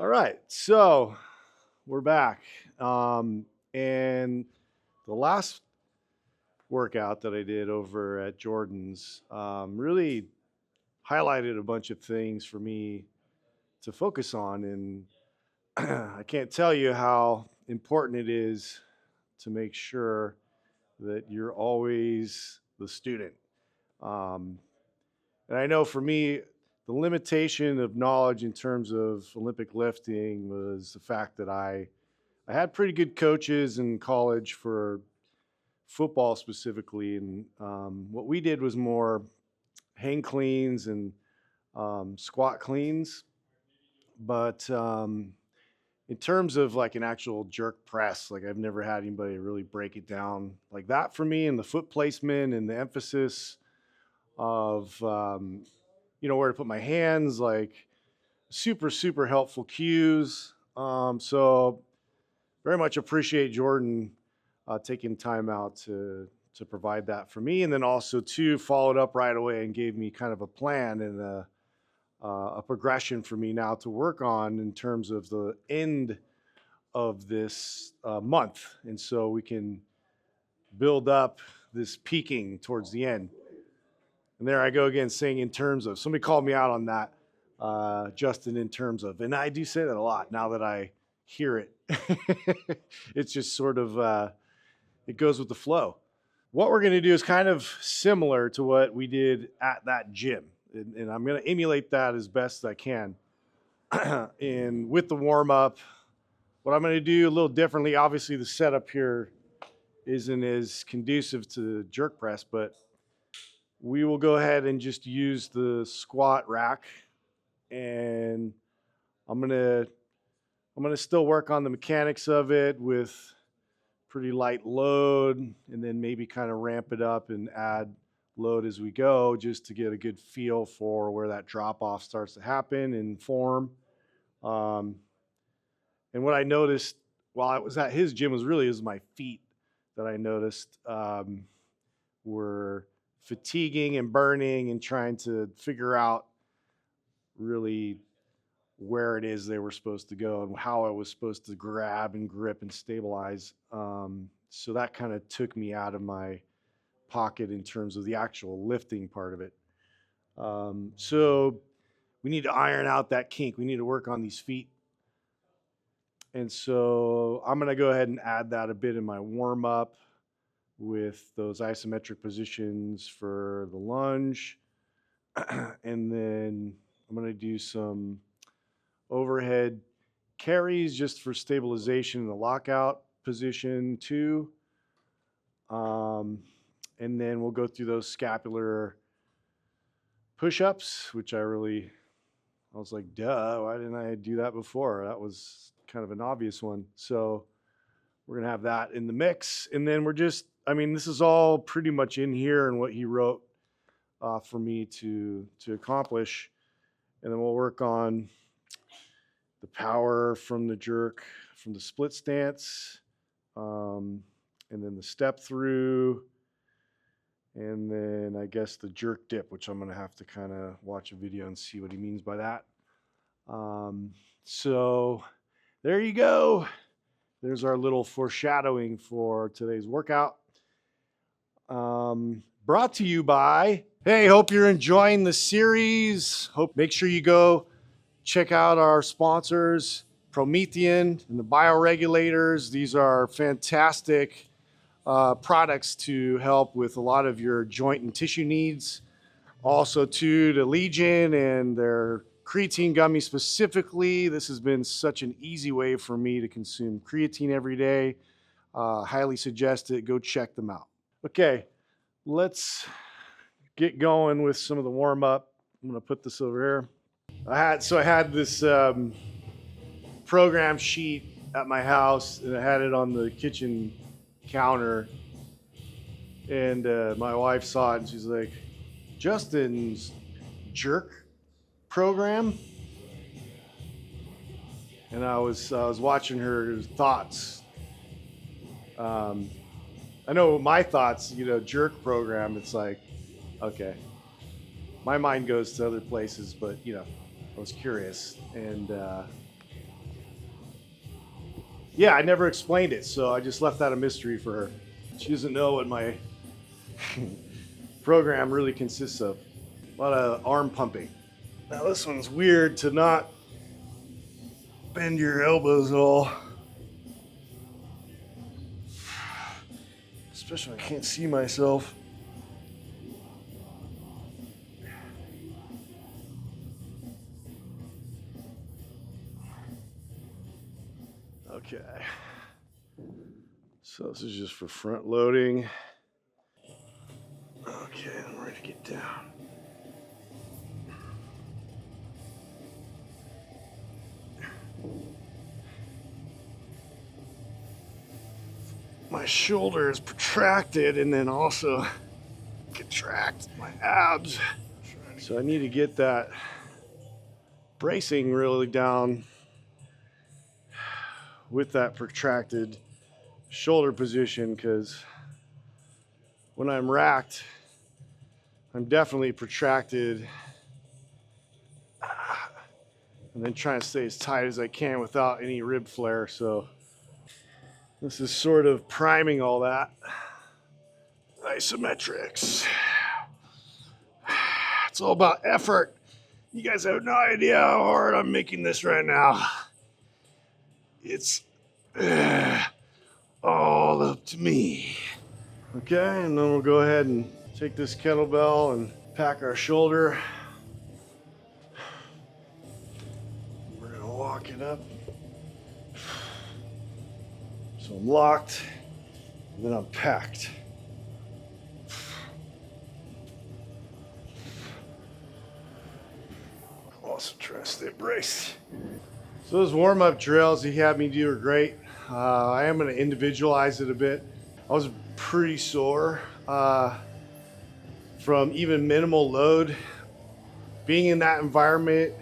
All right, so we're back. And the last workout that I did over at Jordan's really highlighted a bunch of things for me to focus on. And I can't tell you how important it is to make sure that you're always the student. Um, and I know for me, the limitation of knowledge in terms of Olympic lifting was the fact that I had pretty good coaches in college for football specifically, and what we did was more hang cleans and squat cleans. But in terms of like an actual jerk press, like I've never had anybody really break it down like that for me, and the foot placement and the emphasis of where to put my hands, like super helpful cues. So very much appreciate Jordan taking time out to provide that for me, and then also too followed up right away and gave me kind of a plan and a progression for me now to work on in terms of the end of this month, and so we can build up this peaking towards the end. And there I go again saying in terms of. Somebody called me out on that, Justin, in terms of, and I do say that a lot now that I hear it. It's just sort of it goes with the flow. What we're going to do is kind of similar to what we did at that gym, and I'm going to emulate that as best I can. And with the warm up, what I'm going to do a little differently. Obviously, the setup here isn't as conducive to jerk press, but we will go ahead and just use the squat rack, and I'm gonna still work on the mechanics of it with pretty light load, and then maybe kind of ramp it up and add load as we go, just to get a good feel for where that drop off starts to happen and form. Um, and what I noticed while I was at his gym was my feet that I noticed were fatiguing and burning, and trying to figure out really where it is they were supposed to go and how I was supposed to grab and grip and stabilize. So that kind of took me out of my pocket in terms of the actual lifting part of it. So we need to iron out that kink. We need to work on these feet. And so I'm going to go ahead and add that a bit in my warm up with those isometric positions for the lunge. And then I'm going to do some overhead carries just for stabilization in the lockout position too. And then we'll go through those scapular push-ups, which I was like, duh, why didn't I do that before? That was kind of an obvious one. So we're going to have that in the mix. And then this is all pretty much in here and what he wrote for me to accomplish. And then we'll work on the power from the jerk, from the split stance, and then the step through, and then I guess the jerk dip, which I'm going to have to kind of watch a video and see what he means by that. So there you go. There's our little foreshadowing for today's workout. Brought to you by, hey, hope you're enjoying the series. Make sure you go check out our sponsors, Promethean and the bioregulators. These are fantastic products to help with a lot of your joint and tissue needs. Also to the Legion and their creatine gummy specifically. This has been such an easy way for me to consume creatine every day. Highly suggest it. Go check them out. Okay, let's get going with some of the warm up. I'm going to put this over here. I had this program sheet at my house, and I had it on the kitchen counter, and my wife saw it, and she's like, Justin's jerk program. And I was watching her thoughts. I know my thoughts, jerk program. It's like, okay, my mind goes to other places, but I was curious, and Yeah, I never explained it, so I just left that a mystery for her. She doesn't know what my program really consists of. A lot of arm pumping. Now this one's weird to not bend your elbows at all. Especially when I can't see myself. Okay. So this is just for front loading. Okay, I'm ready to get down. My shoulder is protracted and then also contract my abs. So I need to get that bracing really down with that protracted shoulder position, because when I'm racked, I'm definitely protracted and then trying to stay as tight as I can without any rib flare. So this is sort of priming all that. Isometrics. It's all about effort. You guys have no idea how hard I'm making this right now. It's all up to me. Okay, and then we'll go ahead and take this kettlebell and pack our shoulder. We're gonna lock it up. So I'm locked, and then I'm packed. I'm also trying to stay braced. So those warm-up drills he had me do are great. I am gonna individualize it a bit. I was pretty sore from even minimal load. Being in that environment,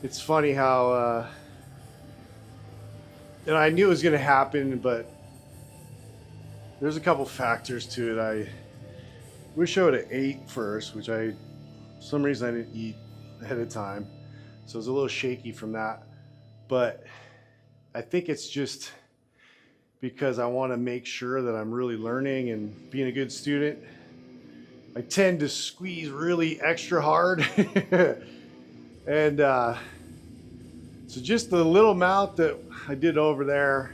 it's funny how, and I knew it was gonna happen, but there's a couple factors to it. I wish I would have ate first, which for some reason I didn't eat ahead of time. So I was a little shaky from that. But I think it's just because I want to make sure that I'm really learning and being a good student. I tend to squeeze really extra hard. And so just the little amount that I did over there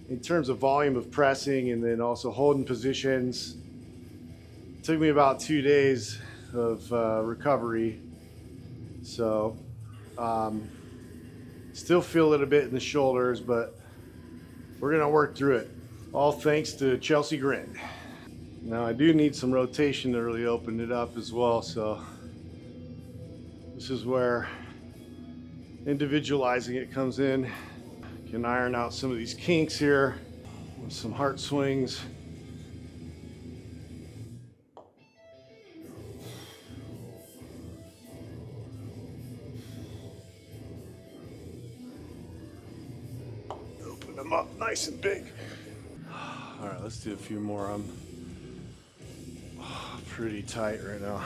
in terms of volume of pressing and then also holding positions, it took me about 2 days of recovery. So still feel it a bit in the shoulders, but we're gonna work through it. All thanks to Chelsea Grin. Now I do need some rotation to really open it up as well, so this is where individualizing it comes in. Can iron out some of these kinks here with some heart swings. Open them up nice and big. All right, let's do a few more. I'm pretty tight right now.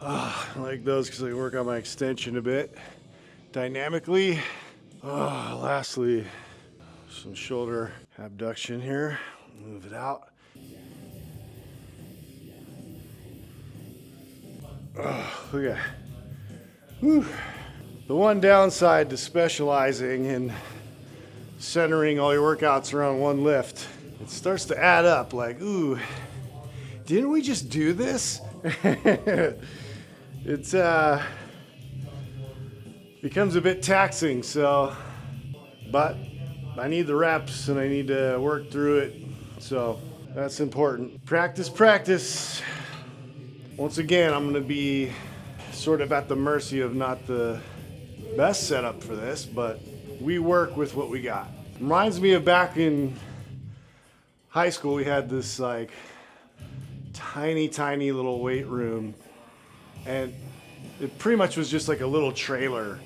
I like those because I work on my extension a bit dynamically. Lastly, some shoulder abduction here. Move it out. Look at. Whew. The one downside to specializing and centering all your workouts around one lift, it starts to add up. Like, ooh, didn't we just do this? It's becomes a bit taxing. So, but I need the reps and I need to work through it. So that's important. Practice, practice. Once again, I'm going to be sort of at the mercy of not the best setup for this, but we work with what we got. Reminds me of back in high school, we had this like tiny little weight room, and it pretty much was just like a little trailer.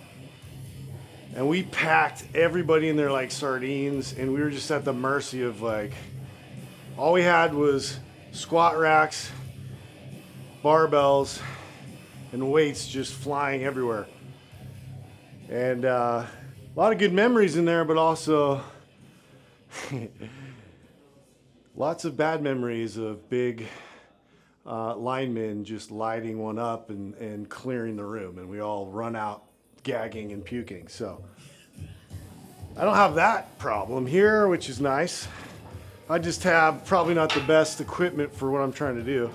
And we packed everybody in there like sardines, and we were just at the mercy of like All we had was squat racks, barbells, and weights just flying everywhere. And a lot of good memories in there, but also lots of bad memories of big linemen just lighting one up and clearing the room. And we all run out gagging and puking. So I don't have that problem here, which is nice. I just have probably not the best equipment for what I'm trying to do.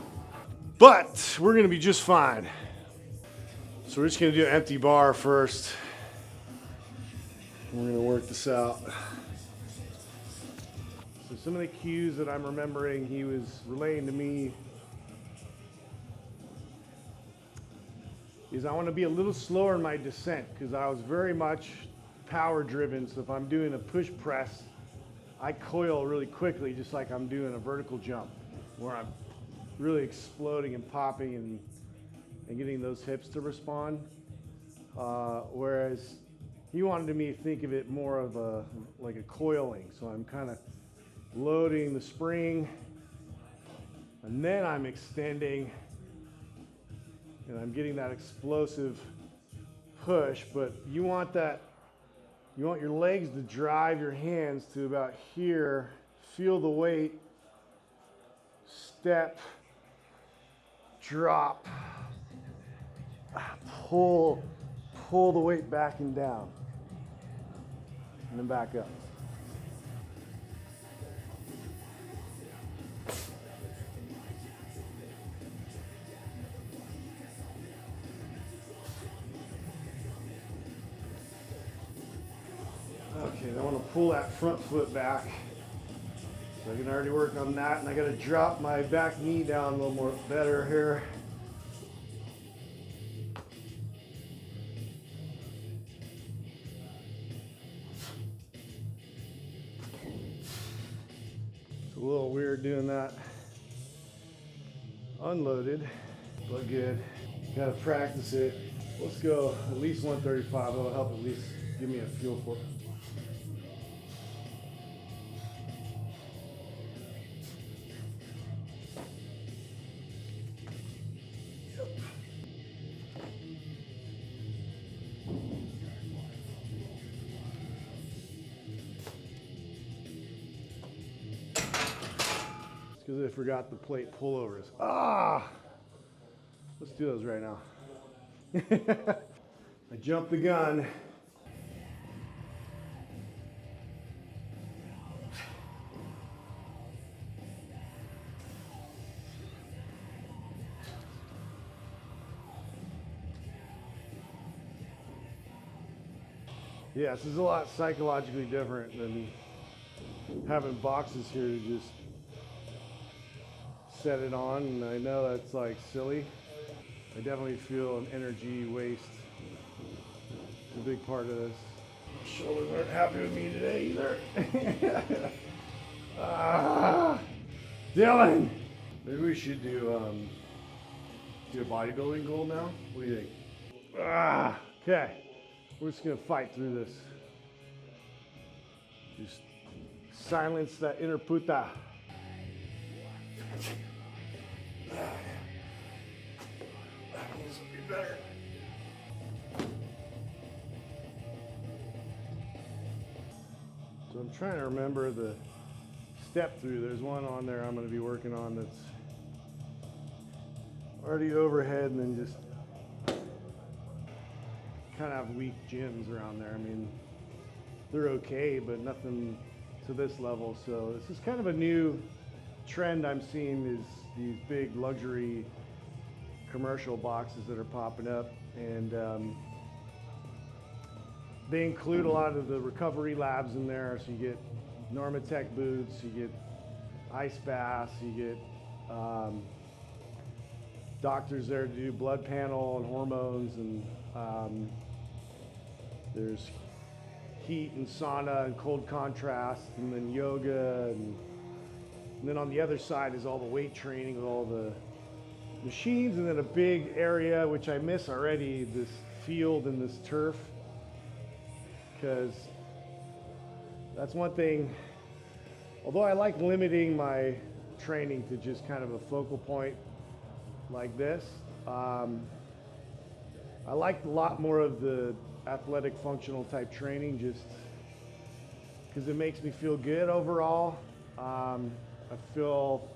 But we're going to be just fine. So we're just going to do an empty bar first. We're going to work this out. So some of the cues that I'm remembering he was relaying to me is I want to be a little slower in my descent because I was very much power driven. So if I'm doing a push press, I coil really quickly, just like I'm doing a vertical jump where I'm really exploding and popping and getting those hips to respond. Whereas he wanted me to think of it more of like a coiling. So I'm kind of loading the spring and then I'm extending and I'm getting that explosive push, but you want your legs to drive your hands to about here, feel the weight, step, drop, pull the weight back and down, and then back up. Okay, I want to pull that front foot back. So I can already work on that, and I got to drop my back knee down a little more better here. It's a little weird doing that unloaded, but good. Got to practice it. Let's go at least 135. That'll help at least give me a feel for it. It's because I forgot the plate pullovers. Let's do those right now. I jumped the gun. Yeah, this is a lot psychologically different than having boxes here to just set it on. And I know that's like silly. I definitely feel an energy waste. It's a big part of this. Shoulders aren't happy with me today either. Dylan! Maybe we should do a bodybuilding goal now? What do you think? Okay. We're just gonna fight through this. Just silence that inner puta. This will be better. So I'm trying to remember the step through. There's one on there I'm going to be working on that's already overhead and then just kind of have weak gyms around there. I mean, they're okay, but nothing to this level. So this is kind of a new trend I'm seeing is these big luxury commercial boxes that are popping up. And they include a lot of the recovery labs in there. So you get Normatec boots, you get ice baths, you get doctors there to do blood panel and hormones, and there's heat and sauna and cold contrast, and then yoga, and then on the other side is all the weight training with all the machines, and then a big area, which I miss already, this field and this turf, because that's one thing. Although I like limiting my training to just kind of a focal point like this. I like a lot more of the athletic functional type training just because it makes me feel good overall. I feel,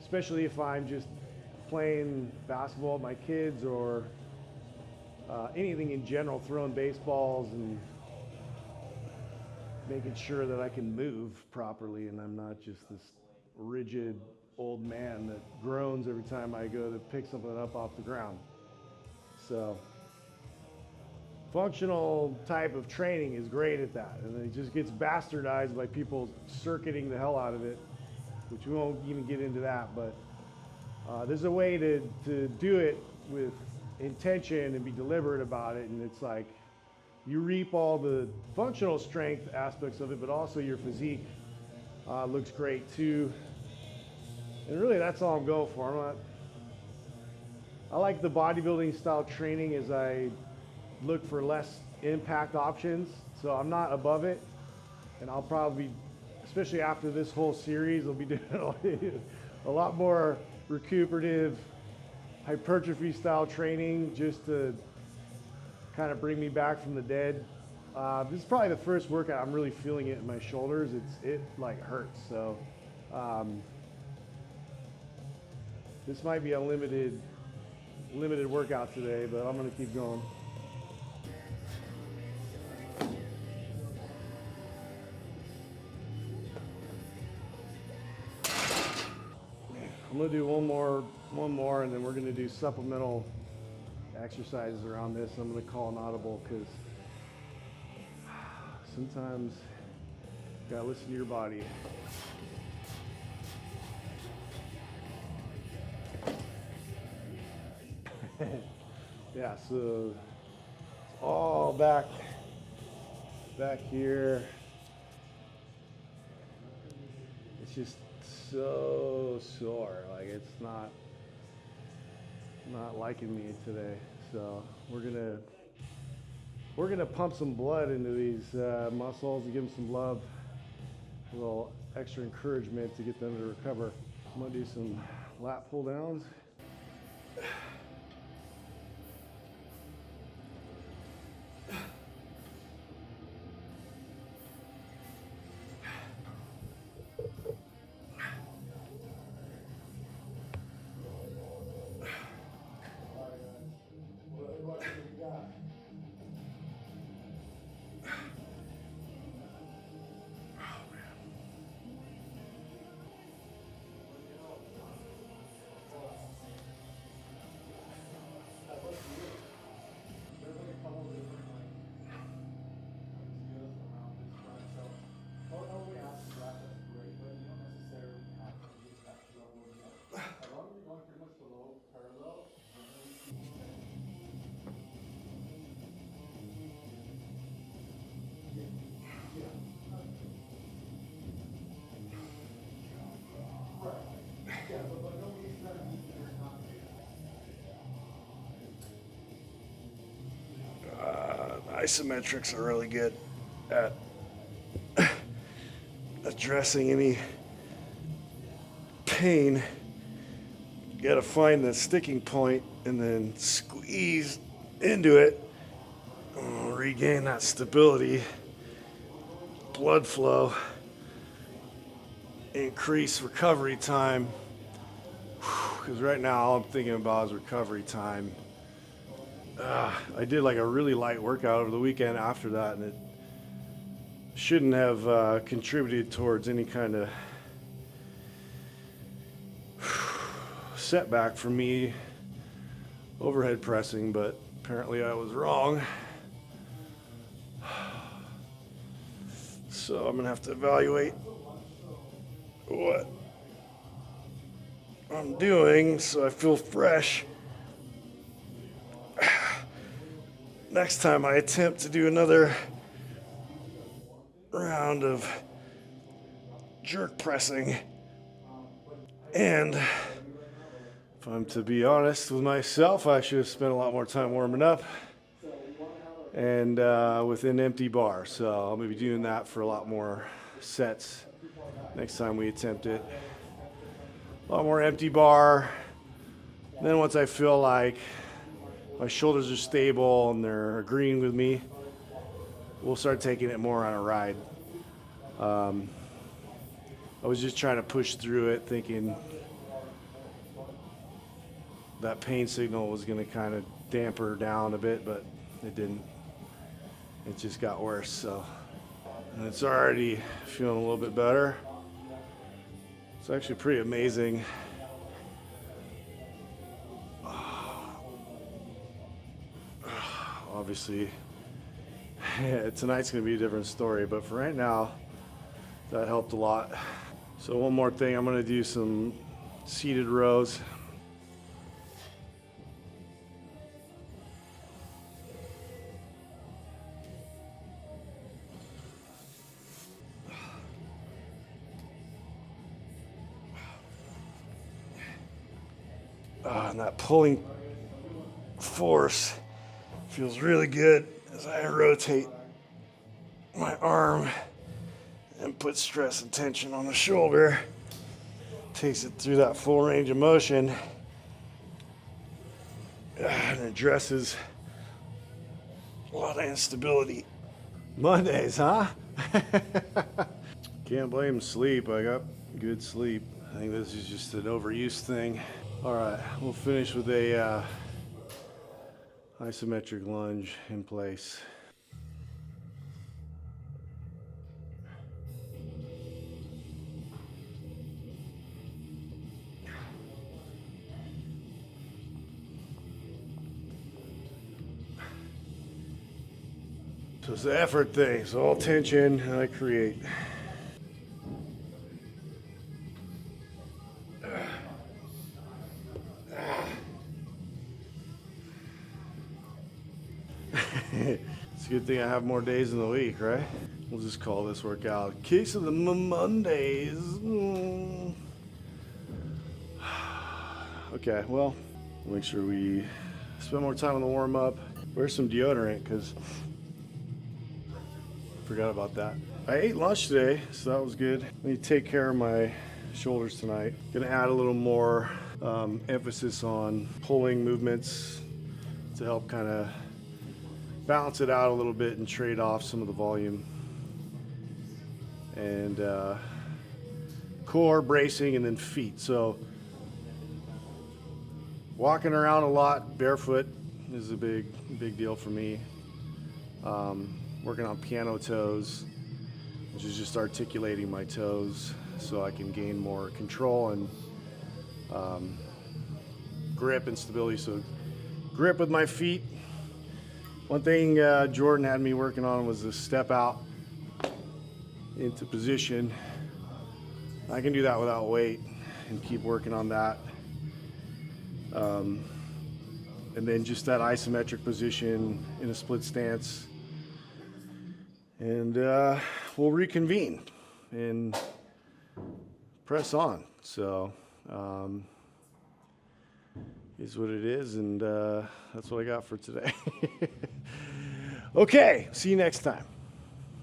especially if I'm just playing basketball with my kids or anything in general, throwing baseballs and making sure that I can move properly and I'm not just this rigid old man that groans every time I go to pick something up off the ground. So functional type of training is great at that, and it just gets bastardized by people circuiting the hell out of it, which we won't even get into that, but there's a way to do it with intention and be deliberate about it, and it's like you reap all the functional strength aspects of it, but also your physique looks great too. And really that's all I'm going for. I like the bodybuilding style training as I look for less impact options, so I'm not above it, and I'll probably, especially after this whole series, I'll be doing a lot more recuperative hypertrophy style training just to kind of bring me back from the dead. This is probably the first workout I'm really feeling it in my shoulders. It like hurts, so this might be a limited workout today, but I'm gonna keep going. I'm gonna do one more, and then we're gonna do supplemental exercises around this. I'm gonna call an audible because sometimes you gotta listen to your body. Yeah, so it's all back here. It's just so sore, like it's not liking me today. So we're gonna pump some blood into these muscles and give them some love, a little extra encouragement to get them to recover. I'm gonna do some lat pull downs. Isometrics are really good at addressing any pain. You gotta find the sticking point and then squeeze into it, regain that stability, blood flow, increase recovery time. Because right now all I'm thinking about is recovery time. I did like a really light workout over the weekend after that, and it shouldn't have contributed towards any kind of setback for me overhead pressing, but apparently I was wrong. So I'm gonna have to evaluate what I'm doing so I feel fresh next time I attempt to do another round of jerk pressing. And if I'm to be honest with myself, I should have spent a lot more time warming up and with an empty bar. So I'm gonna be doing that for a lot more sets next time we attempt it. a lot more empty bar. Then once I feel like my shoulders are stable and they're agreeing with me, we'll start taking it more on a ride. I was just trying to push through it, thinking that pain signal was going to kind of damper down a bit, but it didn't. It just got worse. So, and it's already feeling a little bit better. It's actually pretty amazing. Obviously, tonight's going to be a different story, but for right now, that helped a lot. So one more thing, I'm going to do some seated rows. And that pulling force feels really good as I rotate my arm and put stress and tension on the shoulder. Takes it through that full range of motion and addresses a lot of instability. Mondays, huh? Can't blame sleep. I got good sleep. I think this is just an overuse thing. All right, we'll finish with a isometric lunge in place. So it's the effort thing. So all tension I create. It's a good thing I have more days in the week, right? We'll just call this workout Case of the Mondays. Okay, well, make sure we spend more time on the warm-up. Wear some deodorant, because I forgot about that. I ate lunch today, so that was good. Let me take care of my shoulders tonight. Gonna add a little more emphasis on pulling movements to help kind of balance it out a little bit and trade off some of the volume. And core, bracing, and then feet. So walking around a lot barefoot is a big deal for me. Working on piano toes, which is just articulating my toes so I can gain more control and grip and stability. So grip with my feet. One thing Jordan had me working on was the step out into position. I can do that without weight and keep working on that. And then just that isometric position in a split stance. And we'll reconvene and press on. So is what it is, and that's what I got for today. Okay, see you next time.